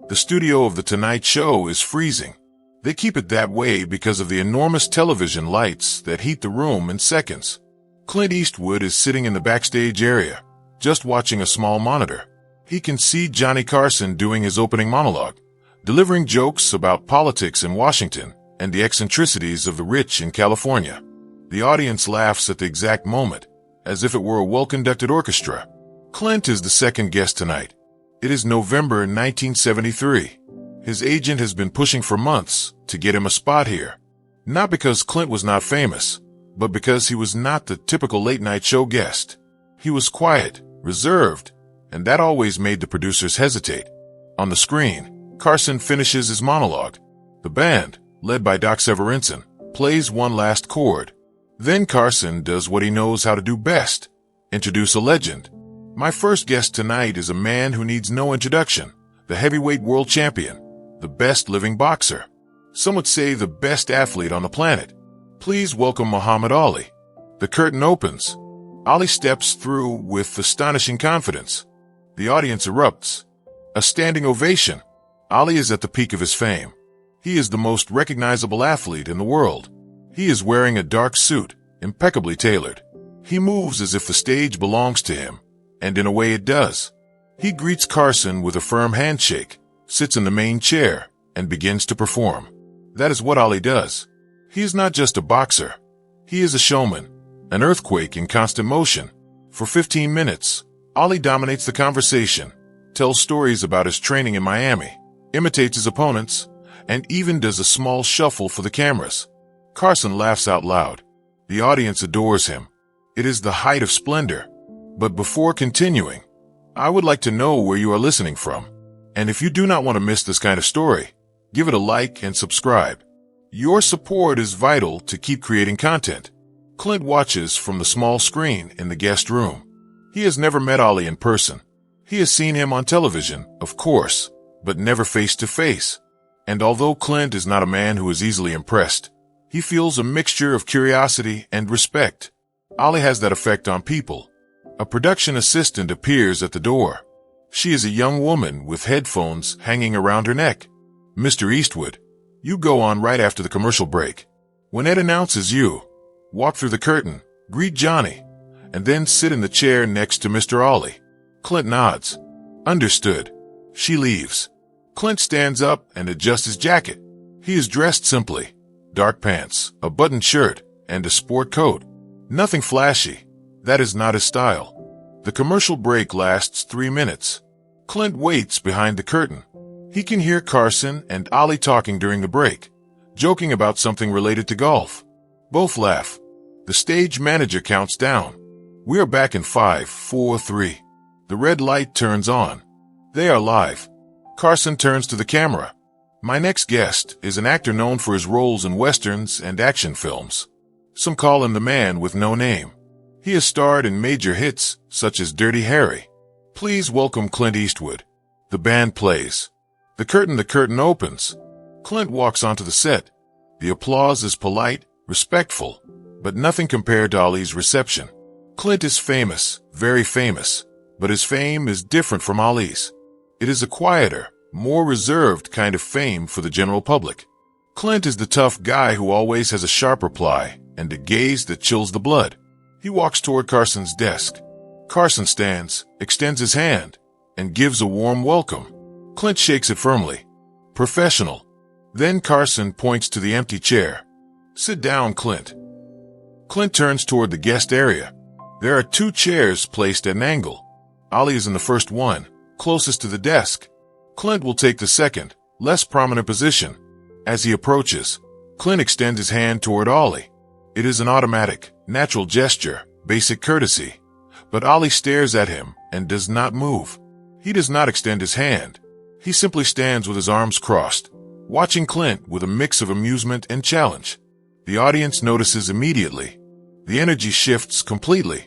The studio of The Tonight Show is freezing. They keep it that way because of the enormous television lights that heat the room in seconds. Clint Eastwood is sitting in the backstage area, just watching a small monitor. He can see Johnny Carson doing his opening monologue, delivering jokes about politics in Washington and the eccentricities of the rich in California. The audience laughs at the exact moment, as if it were a well-conducted orchestra. Clint is the second guest tonight. It is November 1973. His agent has been pushing for months to get him a spot here. Not because Clint was not famous, but because he was not the typical late-night show guest. He was quiet, reserved, and that always made the producers hesitate. On the screen, Carson finishes his monologue. The band, led by Doc Severinsen, plays one last chord. Then Carson does what he knows how to do best, introduce a legend. My first guest tonight is a man who needs no introduction, the heavyweight world champion, the best living boxer. Some would say the best athlete on the planet. Please welcome Muhammad Ali. The curtain opens. Ali steps through with astonishing confidence. The audience erupts. A standing ovation. Ali is at the peak of his fame. He is the most recognizable athlete in the world. He is wearing a dark suit, impeccably tailored. He moves as if the stage belongs to him, and in a way it does. He greets Carson with a firm handshake, sits in the main chair, and begins to perform. That is what Ali does. He is not just a boxer. He is a showman, an earthquake in constant motion. For 15 minutes, Ali dominates the conversation, tells stories about his training in Miami, imitates his opponents, and even does a small shuffle for the cameras. Carson laughs out loud. The audience adores him. It is the height of splendor. But before continuing, I would like to know where you are listening from. And if you do not want to miss this kind of story, give it a like and subscribe. Your support is vital to keep creating content. Clint watches from the small screen in the guest room. He has never met Ali in person. He has seen him on television, of course, but never face to face. And although Clint is not a man who is easily impressed, he feels a mixture of curiosity and respect. Ali has that effect on people. A production assistant appears at the door. She is a young woman with headphones hanging around her neck. Mr. Eastwood, you go on right after the commercial break. When Ed announces you, walk through the curtain, greet Johnny, and then sit in the chair next to Mr. Ali. Clint nods. Understood. She leaves. Clint stands up and adjusts his jacket. He is dressed simply. Dark pants, a buttoned shirt, and a sport coat. Nothing flashy. That is not his style. The commercial break lasts 3 minutes. Clint waits behind the curtain. He can hear Carson and Ali talking during the break, joking about something related to golf. Both laugh. The stage manager counts down. We are back in 5, 4, 3. The red light turns on. They are live. Carson turns to the camera. My next guest is an actor known for his roles in westerns and action films. Some call him the man with no name. He has starred in major hits such as Dirty Harry. Please welcome Clint Eastwood. The band plays. The curtain opens. Clint walks onto the set. The applause is polite, respectful, but nothing compared to Ali's reception. Clint is famous, very famous, but his fame is different from Ali's. It is a quieter, more reserved kind of fame for the general public. Clint is the tough guy who always has a sharp reply and a gaze that chills the blood. He walks toward Carson's desk. Carson stands, extends his hand, and gives a warm welcome. Clint shakes it firmly. Professional. Then Carson points to the empty chair. Sit down, Clint. Clint turns toward the guest area. There are 2 chairs placed at an angle. Ali is in the first one, closest to the desk. Clint will take the second, less prominent position. As he approaches, Clint extends his hand toward Ali. It is an automatic, natural gesture, basic courtesy. But Ali stares at him and does not move. He does not extend his hand. He simply stands with his arms crossed, watching Clint with a mix of amusement and challenge. The audience notices immediately. The energy shifts completely.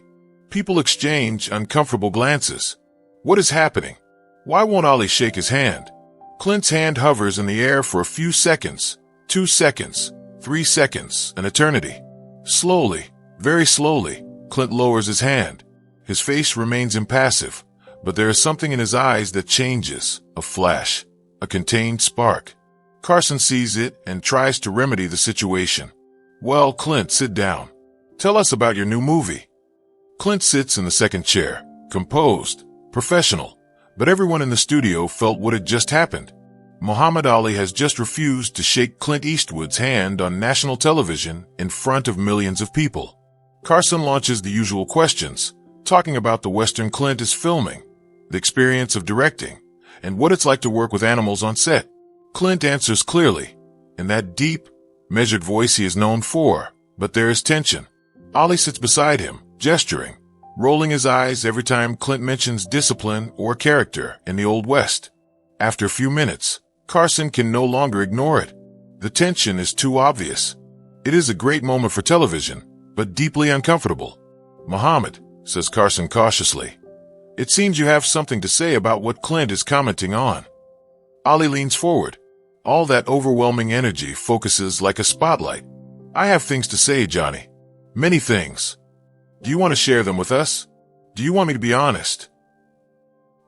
People exchange uncomfortable glances. What is happening? Why won't Ali shake his hand? Clint's hand hovers in the air for a few seconds, 2 seconds, 3 seconds, an eternity. Slowly, very slowly, Clint lowers his hand. His face remains impassive, but there is something in his eyes that changes, a flash, a contained spark. Carson sees it and tries to remedy the situation. Well, Clint, sit down. Tell us about your new movie. Clint sits in the second chair, composed, professional, but everyone in the studio felt what had just happened. Muhammad Ali has just refused to shake Clint Eastwood's hand on national television in front of millions of people. Carson launches the usual questions, talking about the Western Clint is filming, the experience of directing, and what it's like to work with animals on set. Clint answers clearly, in that deep, measured voice he is known for, but there is tension. Ali sits beside him, gesturing, rolling his eyes every time Clint mentions discipline or character in the Old West. After a few minutes, Carson can no longer ignore it. The tension is too obvious. It is a great moment for television, but deeply uncomfortable. Muhammad, says Carson cautiously, it seems you have something to say about what Clint is commenting on. Ali leans forward. All that overwhelming energy focuses like a spotlight. I have things to say, Johnny. Many things. Do you want to share them with us? Do you want me to be honest?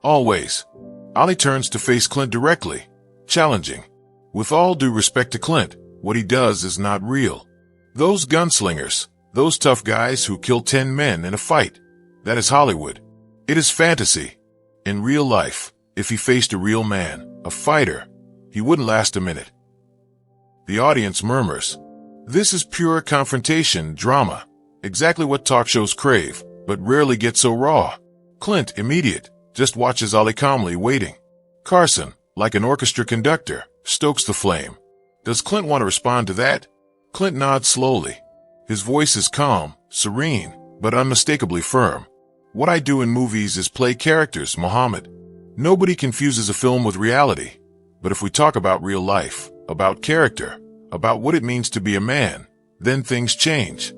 Always. Ali turns to face Clint directly, challenging. With all due respect to Clint, what he does is not real. Those gunslingers, those tough guys who kill 10 men in a fight, that is Hollywood. It is fantasy. In real life, if he faced a real man, a fighter, he wouldn't last a minute. The audience murmurs. This is pure confrontation drama, exactly what talk shows crave, but rarely get so raw. Clint, immediate, just watches Ali calmly waiting. Carson, like an orchestra conductor, stokes the flame. Does Clint want to respond to that? Clint nods slowly. His voice is calm, serene, but unmistakably firm. What I do in movies is play characters, Muhammad. Nobody confuses a film with reality. But if we talk about real life, about character, about what it means to be a man, then things change.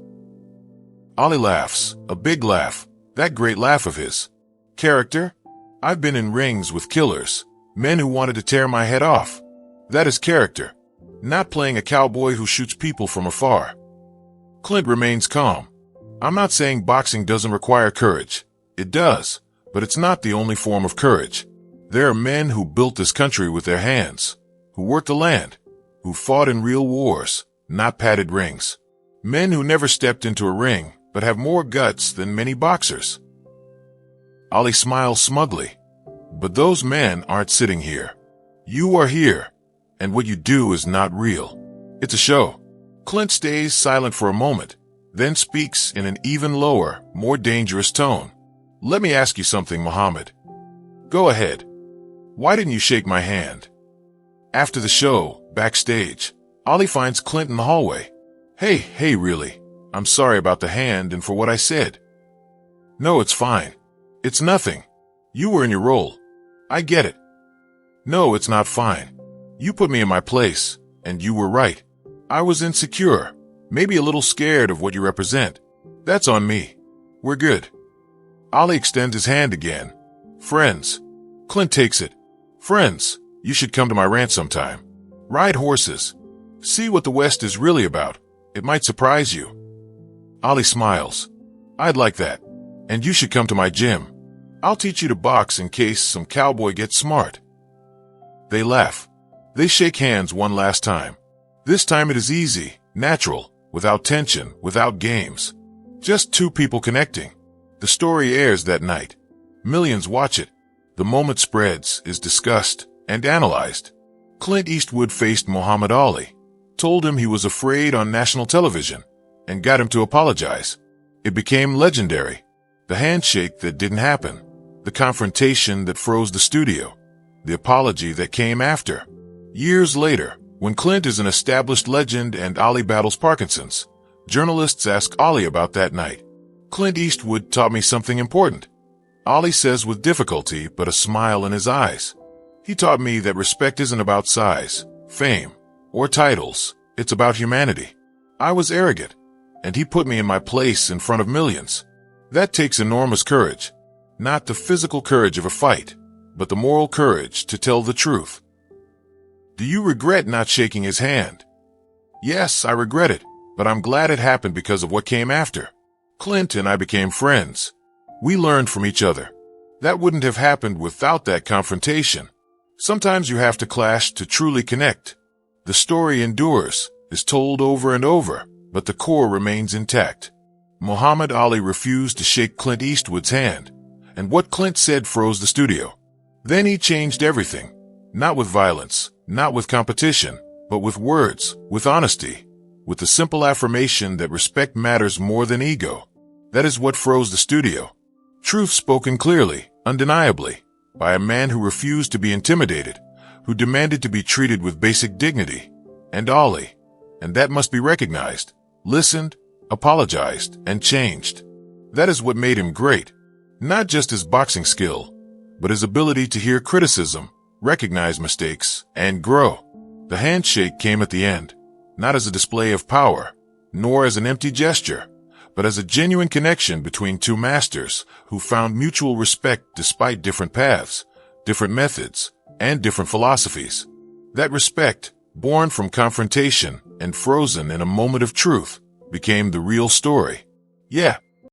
Ali laughs, a big laugh, that great laugh of his. Character? I've been in rings with killers, men who wanted to tear my head off. That is character, not playing a cowboy who shoots people from afar. Clint remains calm. I'm not saying boxing doesn't require courage. It does, but it's not the only form of courage. There are men who built this country with their hands, who worked the land, who fought in real wars, not padded rings. Men who never stepped into a ring, but have more guts than many boxers. Ali smiles smugly. But those men aren't sitting here. You are here, and what you do is not real. It's a show. Clint stays silent for a moment, then speaks in an even lower, more dangerous tone. Let me ask you something, Muhammad. Go ahead. Why didn't you shake my hand? After the show, backstage, Ali finds Clint in the hallway. Hey, really. I'm sorry about the hand and for what I said. No, it's fine. It's nothing. You were in your role. I get it. No, it's not fine. You put me in my place, and you were right. I was insecure, maybe a little scared of what you represent. That's on me. We're good. Ali extends his hand again. Friends. Clint takes it. Friends, you should come to my ranch sometime. Ride horses. See what the West is really about. It might surprise you. Ali smiles. I'd like that. And you should come to my gym. I'll teach you to box in case some cowboy gets smart. They laugh. They shake hands one last time. This time it is easy, natural, without tension, without games. Just two people connecting. The story airs that night. Millions watch it. The moment spreads, is discussed, and analyzed. Clint Eastwood faced Muhammad Ali, told him he was afraid on national television, and got him to apologize. It became legendary. The handshake that didn't happen. The confrontation that froze the studio. The apology that came after. Years later, when Clint is an established legend and Ali battles Parkinson's, journalists ask Ali about that night. Clint Eastwood taught me something important. Ali says with difficulty but a smile in his eyes. He taught me that respect isn't about size, fame, or titles. It's about humanity. I was arrogant, and he put me in my place in front of millions. That takes enormous courage. Not the physical courage of a fight, but the moral courage to tell the truth. Do you regret not shaking his hand? Yes, I regret it, but I'm glad it happened because of what came after. Clint and I became friends. We learned from each other. That wouldn't have happened without that confrontation. Sometimes you have to clash to truly connect. The story endures, is told over and over, but the core remains intact. Muhammad Ali refused to shake Clint Eastwood's hand, and what Clint said froze the studio. Then he changed everything. Not with violence, not with competition, but with words, with honesty, with the simple affirmation that respect matters more than ego. That is what froze the studio. Truth spoken clearly, undeniably, by a man who refused to be intimidated, who demanded to be treated with basic dignity. And Ali, and that must be recognized, listened, apologized, and changed. That is what made him great. Not just his boxing skill, but his ability to hear criticism, recognize mistakes, and grow. The handshake came at the end, not as a display of power, nor as an empty gesture, but as a genuine connection between two masters who found mutual respect despite different paths, different methods, and different philosophies. That respect, born from confrontation and frozen in a moment of truth, became the real story. Yeah,